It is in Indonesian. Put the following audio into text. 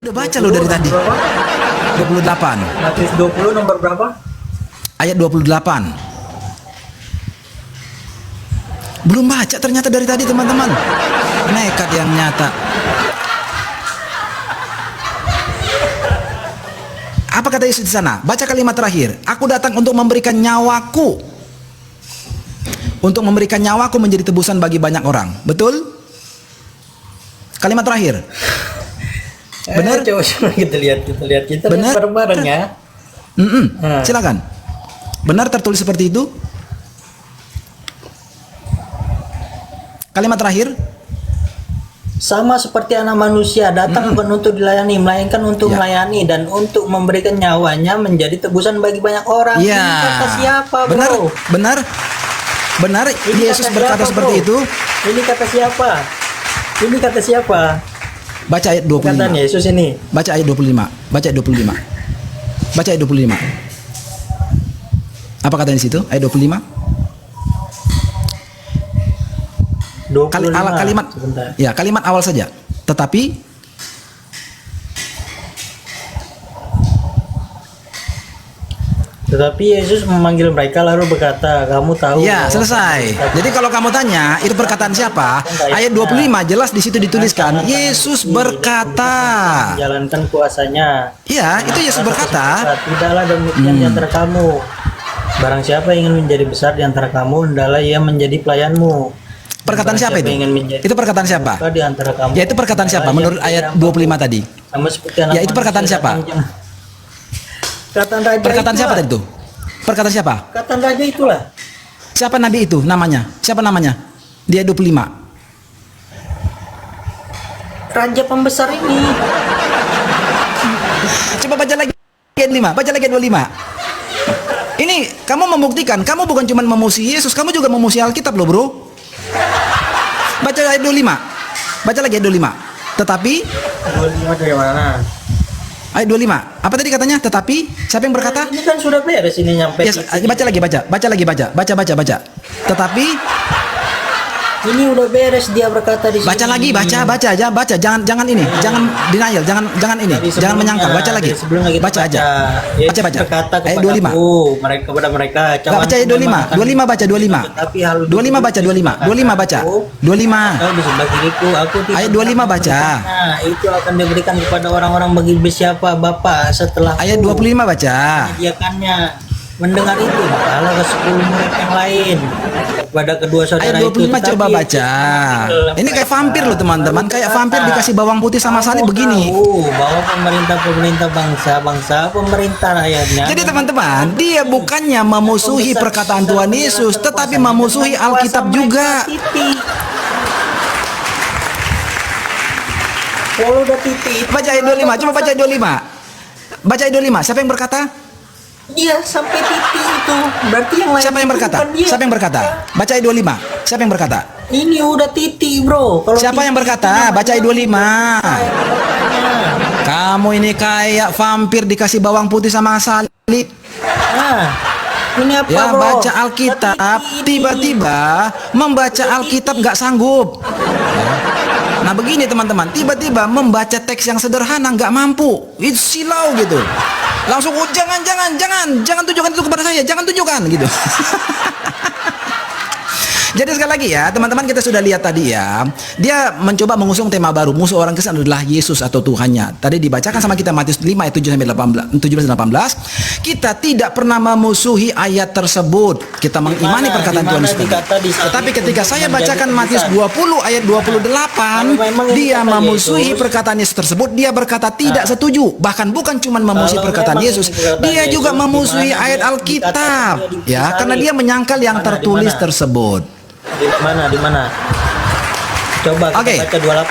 Udah baca lo dari tadi. 28. Matius 20 nomor berapa? Ayat 28. Belum baca ternyata dari tadi, teman-teman. Nekat yang nyata. Apa kata Yesus di sana? Baca kalimat terakhir. Aku datang untuk memberikan nyawaku. Untuk memberikan nyawaku menjadi tebusan bagi banyak orang. Betul? Kalimat terakhir. Benar? Coba kita lihat Benar? bareng-bareng ya. Silakan. Benar tertulis seperti itu? Kalimat terakhir. Sama seperti anak manusia datang bukan untuk dilayani, melainkan untuk melayani dan untuk memberikan nyawanya menjadi tebusan bagi banyak orang. Ya. Ini kata siapa, bro? Benar, benar, benar. Ini Yesus kata berkata siapa, seperti bro? itu. Ini kata siapa? Ini kata siapa? Baca ayat 25. Perkataan Yesus ini. Baca ayat 25. Baca ayat 25. Baca ayat 25. Apa katanya di situ? Ayat 25. 25. Kalimat. Sebentar. Ya, kalimat awal saja. Tetapi Yesus memanggil mereka lalu berkata, kamu tahu. Ya, selesai. Jadi kalau kamu tanya, itu perkataan siapa? Ayat 25 jelas di situ dituliskan, Yesus berkata. Jalankan kuasanya. Iya, itu Yesus berkata. Tidaklah demikian di antara kamu. Barang siapa yang ingin menjadi besar di antara kamu, hendaklah ia menjadi pelayanmu. Perkataan siapa itu? Itu perkataan siapa? Di antara kamu. Ya, itu perkataan siapa menurut ayat 25 tadi? Sama seperti anak Ya, itu perkataan manusia siapa? datang. Perkataan siapa tadi itu? Perkataan siapa? Perkataan raja itulah. Siapa nabi itu namanya? Siapa namanya? Dia 25. Raja pembesar ini. Coba baca lagi ayat 5, baca lagi ayat 25. Ini kamu membuktikan, kamu bukan cuma memuji Yesus, kamu juga memuji Alkitab loh, bro. Baca ayat 25. Baca lagi ayat 25. Tetapi 25 dari mana? ayat 25. Apa tadi katanya? Tetapi siapa yang berkata? Ini kan sudah beres ini nyampe. Yes, baca lagi, baca. Tetapi Ini udah beres dia berkata di sini. baca lagi, baca, jangan ini, jangan denial, jangan ini, jangan menyangkal, baca lagi. Baca aja. Baca. Berkata Ayat 25. mereka kepada mereka. Nggak baca ayat 25. 25 baca 25. Tapi halus 25 baca 25. 25 baca. 25. Kau di sebelah kiriku, aku tidak. Ayat 25 baca. Nah, itu akan diberikan kepada orang-orang bagi siapa Bapa setelah Ayat 25 baca. menyediakannya. Mendengar itu, malah ke 10 murid yang lain kepada kedua saudara Ayat 25 itu. coba baca. Ini kayak vampir loh, teman-teman. Kayak vampir dikasih bawang putih sama salib begini. Bahwa pemerintah bangsa pemerintah rakyatnya. Jadi teman-teman, dia bukannya memusuhi perkataan Tuhan Yesus, tetapi memusuhi Alkitab juga. Kalau udah titik. Baca ayat 25, coba baca ayat 25. Baca ayat 25, siapa yang berkata? Iya, sampai titik itu. Berarti yang lain. Siapa yang berkata? Siapa yang berkata? Baca ayat 25. Siapa yang berkata? Ini udah titik, bro. Kalau Siapa yang berkata? Baca ayat 25. Kamu ini kayak vampir dikasih bawang putih sama salib. Nah, ini apa, Ya, bro? baca Alkitab, tiba-tiba membaca Alkitab nggak sanggup. Nah begini teman-teman, tiba-tiba membaca teks yang sederhana nggak mampu, itu silau gitu. Langsung, oh jangan tunjukkan itu kepada saya, jangan tunjukkan gitu. Jadi sekali lagi ya teman-teman, kita sudah lihat tadi ya, dia mencoba mengusung tema baru, musuh orang Kristen adalah Yesus atau Tuhannya. Tadi dibacakan sama kita Matius 5 ayat 7 sampai 18. Kita tidak pernah memusuhi ayat tersebut. Kita mengimani perkataan Tuhan Yesus. Tetapi ketika saya bacakan Matius 20 ayat 28, dia memusuhi perkataan Yesus tersebut. Dia berkata tidak setuju. Bahkan bukan cuma memusuhi perkataan Yesus, dia juga memusuhi ayat Alkitab. Ya, karena dia menyangkal yang tertulis tersebut. Di mana? Coba kita baca 28.